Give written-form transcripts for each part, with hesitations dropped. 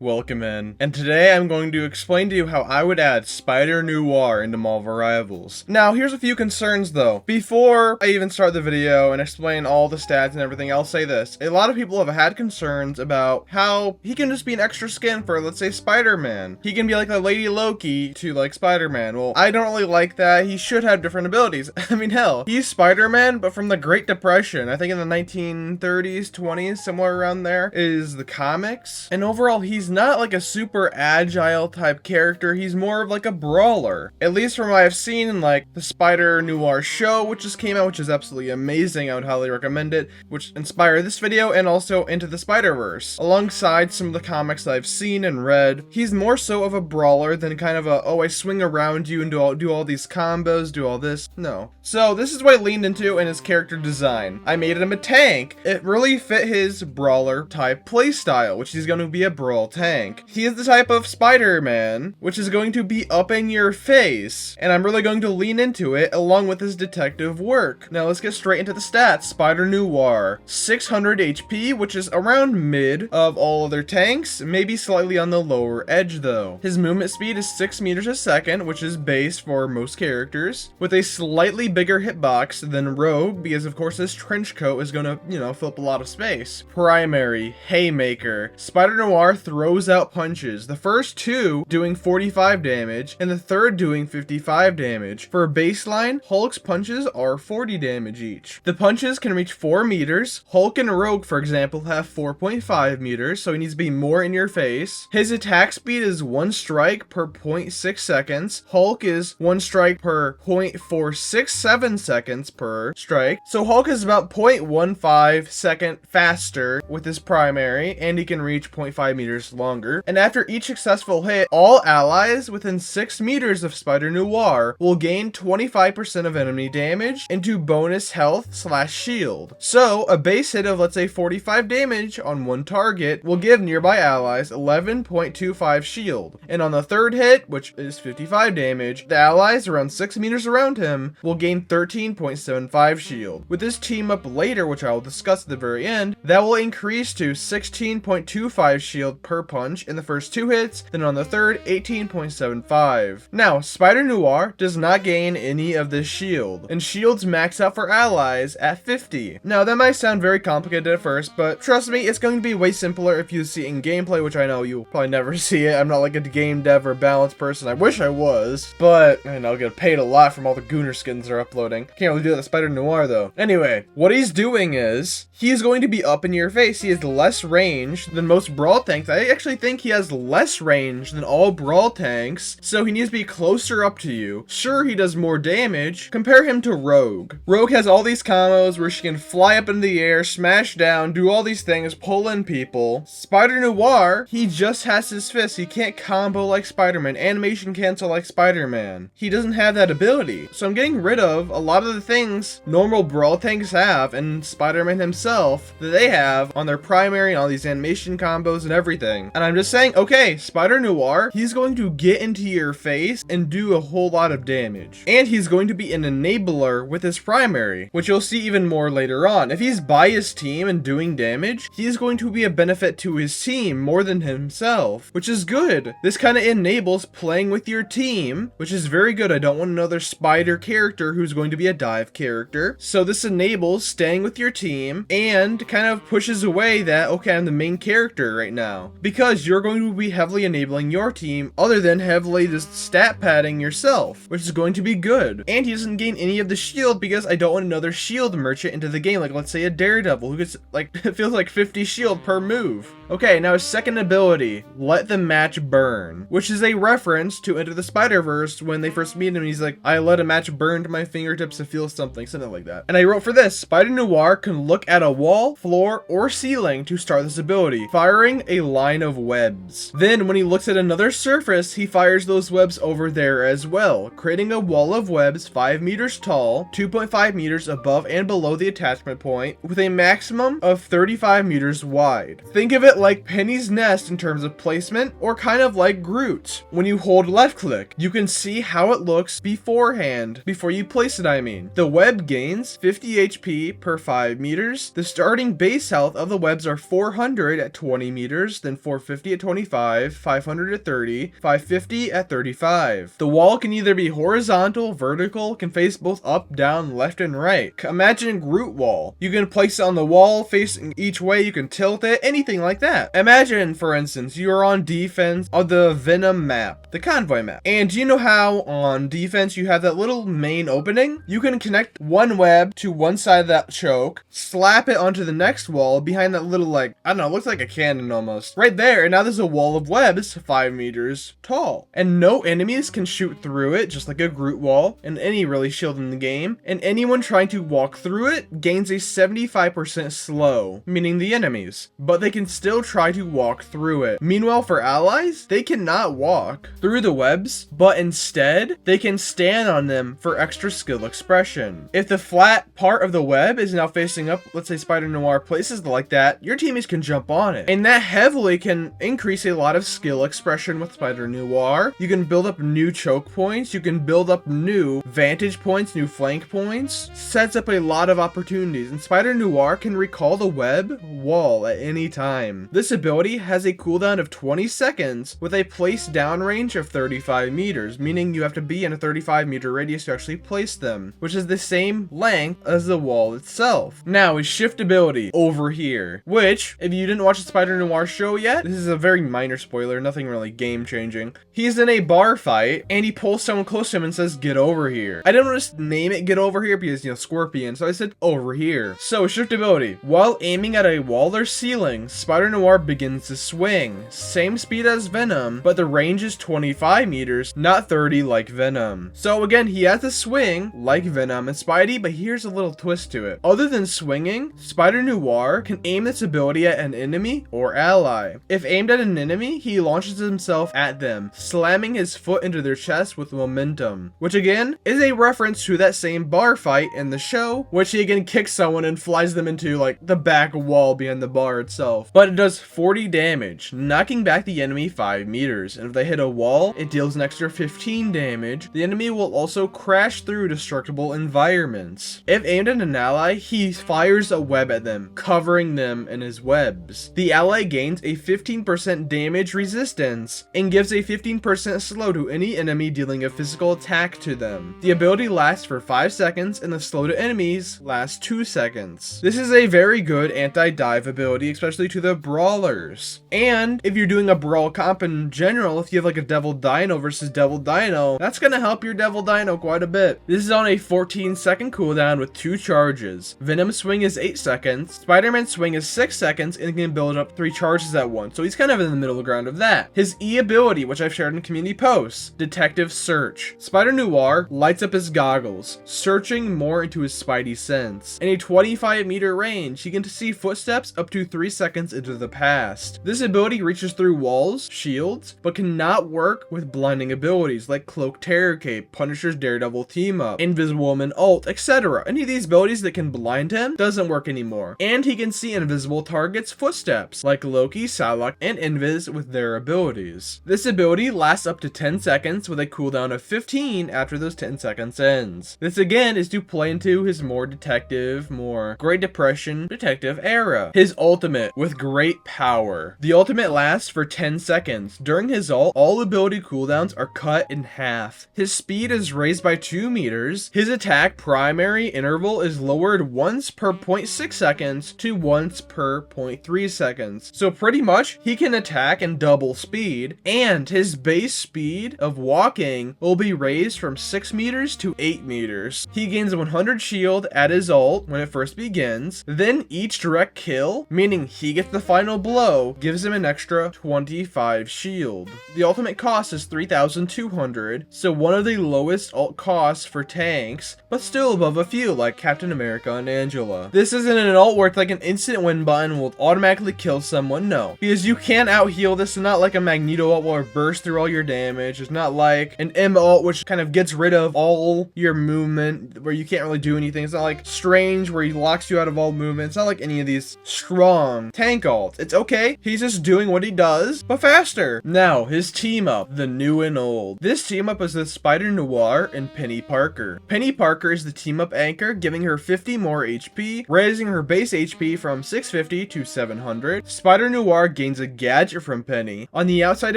Welcome in, and today I'm going to explain to you how I would add Spider Noir into Marvel Rivals. Now, here's a few concerns though. Before I even start the video and explain all the stats and everything, I'll say this. A lot of people have had concerns about how he can just be an extra skin for, let's say, Spider-Man. He can be like a Lady Loki to like Spider-Man. Well, I don't really like that. He should have different abilities. I mean, hell, he's Spider-Man, but from the Great Depression. I think in the 1930s, 20s, somewhere around there is the comics. And overall, he's not like a super agile type character. He's more of like a brawler, at least from what I've seen in like the Spider Noir show, which just came out, which is absolutely amazing. I would highly recommend it, which inspired this video, and also Into the Spider-Verse. Alongside some of the comics that I've seen and read, he's more so of a brawler than kind of a, oh, I swing around you and do all these combos, do all this. No. So this is what I leaned into in his character design. I made him a tank. It really fit his brawler type playstyle, which he's going to be a brawl tank. He is the type of Spider-Man, which is going to be up in your face, and I'm really going to lean into it along with his detective work. Now let's get straight into the stats. Spider Noir, 600 HP, which is around mid of all other tanks, maybe slightly on the lower edge though. His movement speed is 6 meters a second, which is base for most characters, with a slightly bigger hitbox than Rogue, because of course his trench coat is gonna, fill up a lot of space. Primary, Haymaker. Spider Noir throws out punches, the first two doing 45 damage, and the third doing 55 damage. For baseline, Hulk's punches are 40 damage each. The punches can reach 4 meters. Hulk and Rogue, for example, have 4.5 meters, so he needs to be more in your face. His attack speed is 1 strike per 0.6 seconds. Hulk is 1 strike per 0.467 seconds per strike. So Hulk is about 0.15 second faster with his primary, and he can reach 0.5 meters longer. And after each successful hit, all allies within 6 meters of Spider Noir will gain 25% of enemy damage into bonus health / shield. So a base hit of, let's say, 45 damage on one target will give nearby allies 11.25 shield. And on the third hit, which is 55 damage, the allies around 6 meters around him will gain 13.75 shield. With this team up later, which I will discuss at the very end, that will increase to 16.25 shield per punch in the first 2 hits, then on the third, 18.75. Now, Spider Noir does not gain any of this shield, and shields max out for allies at 50. Now, that might sound very complicated at first, but trust me, it's going to be way simpler if you see it in gameplay, which I know you'll probably never see it. I'm not like a game dev or balance person. I wish I was, but I'll get paid a lot from all the Gooner skins they're uploading. Can't really do that with Spider Noir though. Anyway, what he's doing is, he's going to be up in your face. He has less range than most brawl tanks. I actually think he has less range than all brawl tanks, so he needs to be closer up to you. Sure, he does more damage. Compare him to Rogue. Rogue has all these combos where she can fly up in the air, smash down, do all these things, pull in people. Spider Noir, he just has his fists. He can't combo like Spider-Man, animation cancel like Spider-Man. He doesn't have that ability. So I'm getting rid of a lot of the things normal brawl tanks have, and Spider-Man himself that they have on their primary and all these animation combos and everything. And I'm just saying, okay, Spider Noir, he's going to get into your face and do a whole lot of damage. And he's going to be an enabler with his primary, which you'll see even more later on. If he's by his team and doing damage, he's going to be a benefit to his team more than himself, which is good. This kind of enables playing with your team, which is very good. I don't want another Spider character who's going to be a dive character. So this enables staying with your team and kind of pushes away that, okay, I'm the main character right now, because you're going to be heavily enabling your team other than heavily just stat padding yourself, which is going to be good. And he doesn't gain any of the shield because I don't want another shield merchant into the game, like let's say a Daredevil who gets like, it feels like 50 shield per move. Okay, now his second ability, Let the Match Burn, which is a reference to Into the Spider-Verse when they first meet him. He's like, I let a match burn to my fingertips to feel something like that. And I wrote for this, Spider Noir can look at a wall, floor, or ceiling to start this ability, firing a line of webs. Then when he looks at another surface, he fires those webs over there as well, creating a wall of webs 5 meters tall, 2.5 meters above and below the attachment point, with a maximum of 35 meters wide. Think of it like Penny's Nest in terms of placement, or kind of like Groot. When you hold left click, you can see how it looks beforehand, before you place it I mean. The web gains 50 HP per 5 meters. The starting base health of the webs are 400 at 20 meters, then 450 at 25, 500 at 30, 550 at 35. The wall can either be horizontal, vertical, can face both up, down, left, and right. Imagine Groot wall. You can place it on the wall facing each way, you can tilt it, anything like that. Imagine, for instance, you are on defense of the Venom map, the convoy map. And you know how on defense you have that little main opening? You can connect one web to one side of that choke, slap it onto the next wall behind that little, like, I don't know, it looks like a cannon almost. Right there, and now there's a wall of webs 5 meters tall. And no enemies can shoot through it, just like a Groot wall, and any really shield in the game. And anyone trying to walk through it gains a 75% slow, meaning the enemies. But they can still try to walk through it. Meanwhile, for allies, they cannot walk through the webs, but instead, they can stand on them for extra skill expression. If the flat part of the web is now facing up, let's say Spider Noir places like that, your teammates can jump on it. And that heavily can increase a lot of skill expression with Spider Noir. You can build up new choke points, you can build up new vantage points, new flank points, sets up a lot of opportunities, and Spider Noir can recall the web wall at any time. This ability has a cooldown of 20 seconds with a place down range of 35 meters, meaning you have to be in a 35-meter radius to actually place them, which is the same length as the wall itself. Now, his shift ability over here, which, if you didn't watch the Spider Noir show yet, this is a very minor spoiler, nothing really game-changing. He's in a bar fight, and he pulls someone close to him and says, "Get over here." I didn't want to name it Get Over Here because, you know, Scorpion, so I said over here. So, shift ability. While aiming at a wall or ceiling, Spider Noir begins to swing. Same speed as Venom, but the range is 25 meters, not 30 like Venom. So again, he has to swing like Venom and Spidey, but here's a little twist to it. Other than swinging, Spider Noir can aim this ability at an enemy or ally. If aimed at an enemy, he launches himself at them, slamming his foot into their chest with momentum, which again is a reference to that same bar fight in the show, which he again kicks someone and flies them into like the back wall behind the bar itself. But it does 40 damage, knocking back the enemy 5 meters, and if they hit a wall, it deals an extra 15 damage. The enemy will also crash through destructible environments. If aimed at an ally, he fires a web at them, covering them in his webs. The ally gains a 15% damage resistance and gives a 15% slow to any enemy dealing a physical attack to them. The ability lasts for 5 seconds and the slow to enemies lasts 2 seconds. This is a very good anti-dive ability, especially to the brawlers. And if you're doing a brawl comp in general, if you have like a Devil Dino versus Devil Dino, that's gonna help your Devil Dino quite a bit. This is on a 14-second cooldown with 2 charges. Venom's swing is 8 seconds, Spider-Man's swing is 6 seconds, and can build up 3 charges at once, so he's kind of in the middle ground of that. His E ability, which I've shared in community posts, Detective Search. Spider Noir lights up his goggles, searching more into his Spidey sense. In a 25-meter range, he can see footsteps up to 3 seconds into the past. This ability reaches through walls, shields, but cannot work with blinding abilities like Cloak Terror Cape, Punisher's Daredevil Team Up, Invisible Woman Ult, etc. Any of these abilities that can blind him doesn't work anymore. And he can see invisible targets' footsteps, like Loki, Psylocke, and Invis with their abilities. This ability lasts up to 10 seconds with a cooldown of 15 after those 10 seconds ends. This again is to play into his more detective, more Great Depression detective era. His ultimate with great power. The ultimate lasts for 10 seconds. During his ult, all ability cooldowns are cut in half. His speed is raised by 2 meters. His attack primary interval is lowered once per 0.6 seconds to once per 0.3 seconds. So pretty much he can attack in double speed, and his base speed of walking will be raised from 6 meters to 8 meters. He gains 100 shield at his ult when it first begins. Then each direct kill, meaning he gets the final blow, gives him an extra 25 shield. The ultimate cost is 3,200, so one of the lowest ult costs for tanks, but still above a few like Captain America and Angela. This isn't an ult where it's like an instant win button will automatically kill someone, no. Because you can't out heal this. It's not like a Magneto ult where it bursts through all your damage. It's not like an M ult which kind of gets rid of all your movement where you can't really do anything. It's not like Strange where he locks you out of all movement. It's not like any of these strong tank ults. It's okay. He's just doing what he does, but faster. Now, his team up, the new and old. This team up is with Spider Noir and Penny Parker. Penny Parker is the team up anchor, giving her 50 more HP, raising her base HP from 650 to 700. Spider Noir gains a gadget from Penny. On the outside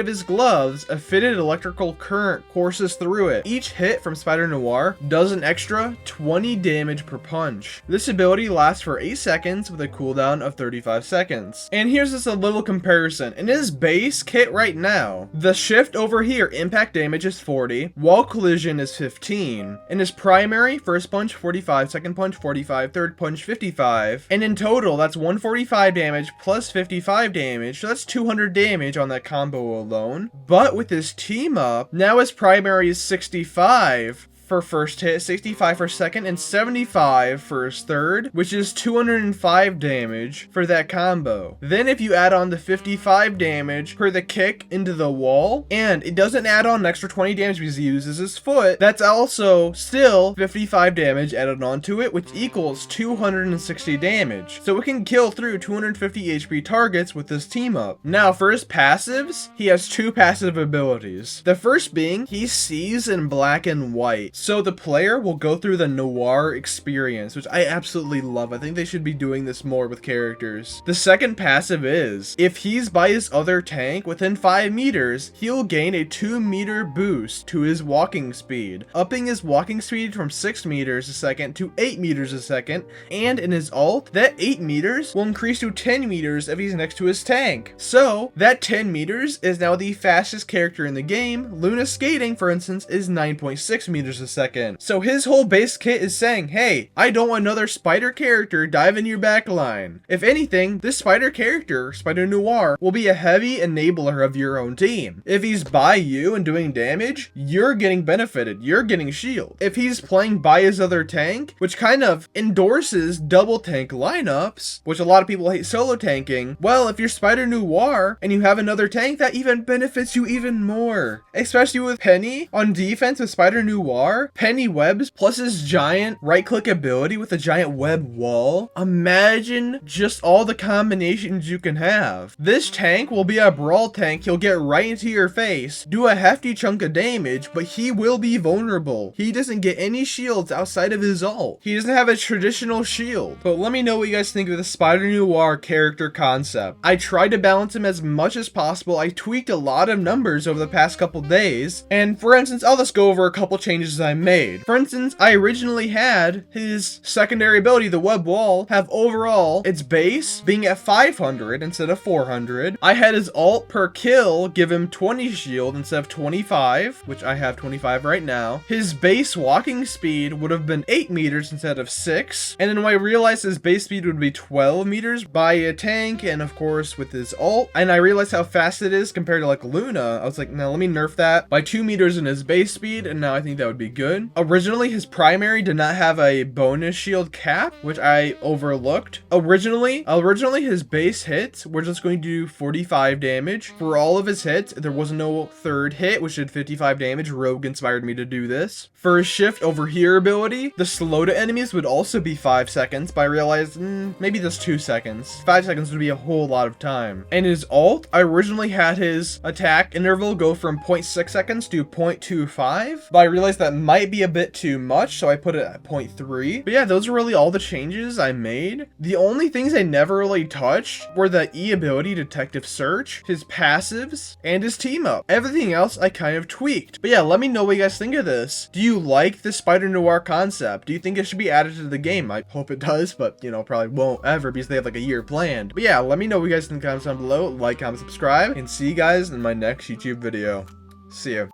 of his gloves, a fitted electrical current courses through it. Each hit from Spider Noir does an extra 20 damage per punch. This ability lasts for 8 seconds with a cooldown of 35 seconds. And here's just a little comparison. In his base kit right now, the shift over here, impact damage is 40, wall collision is 15. In his primary, first punch 45, second punch 45, third punch 55. And in total, that's 145 damage plus 55 damage. So that's 200 damage on that combo alone. But with his team up, now his primary is 65 for first hit, 65 for second, and 75 for his third, which is 205 damage for that combo. Then if you add on the 55 damage per the kick into the wall, and it doesn't add on an extra 20 damage because he uses his foot, that's also still 55 damage added onto it, which equals 260 damage. So it can kill through 250 HP targets with this team up. Now for his passives, he has two passive abilities. The first being, he sees in black and white. So the player will go through the Noir experience, which I absolutely love. I think they should be doing this more with characters. The second passive is, if he's by his other tank within 5 meters, he'll gain a 2-meter boost to his walking speed, upping his walking speed from 6 meters a second to 8 meters a second, and in his ult, that 8 meters will increase to 10 meters if he's next to his tank. So that 10 meters is now the fastest character in the game. Luna skating, for instance, is 9.6 meters a second. So his whole base kit is saying, hey, I don't want another spider character dive in your backline. If anything, this spider character, Spider Noir, will be a heavy enabler of your own team. If he's by you and doing damage, you're getting benefited. You're getting shield. If he's playing by his other tank, which kind of endorses double tank lineups, which a lot of people hate solo tanking, well, if you're Spider Noir and you have another tank, that even benefits you even more. Especially with Penny on defense with Spider Noir, Penny webs plus his giant right click ability with a giant web wall. Imagine just all the combinations you can have. This tank will be a brawl tank. He'll get right into your face, do a hefty chunk of damage, but he will be vulnerable. He doesn't get any shields outside of his ult. He doesn't have a traditional shield. But let me know what you guys think of the Spider Noir character concept. I tried to balance him as much as possible. I tweaked a lot of numbers over the past couple days. And for instance, I'll just go over a couple changes I made. For instance, I originally had his secondary ability, the web wall, have overall its base being at 500 instead of 400. I had his ult per kill give him 20 shield instead of 25, which I have 25 right now. His base walking speed would have been 8 meters instead of 6. And then when I realized his base speed would be 12 meters by a tank, and of course with his ult, and I realized how fast it is compared to like Luna, I was like, now let me nerf that by 2 meters in his base speed, and now I think that would be good. Originally, his primary did not have a bonus shield cap, which I overlooked. Originally his base hits were just going to do 45 damage. For all of his hits, there was no third hit, which did 55 damage. Rogue inspired me to do this. For his shift over here ability, the slow to enemies would also be 5 seconds, but I realized maybe just 2 seconds. 5 seconds would be a whole lot of time. And his ult, I originally had his attack interval go from 0.6 seconds to 0.25, but I realized that might be a bit too much, so I put it at 0.3. But yeah, those are really all the changes I made. The only things I never really touched were the E ability, Detective Search, his passives, and his team up. Everything else I kind of tweaked. But yeah, let me know what you guys think of this. Do you like the Spider Noir concept? Do you think it should be added to the game? I hope it does, but you know, probably won't ever because they have like a year planned. But yeah, let me know what you guys think in the comments down below. Like, comment, subscribe, and see you guys in my next YouTube video. See you.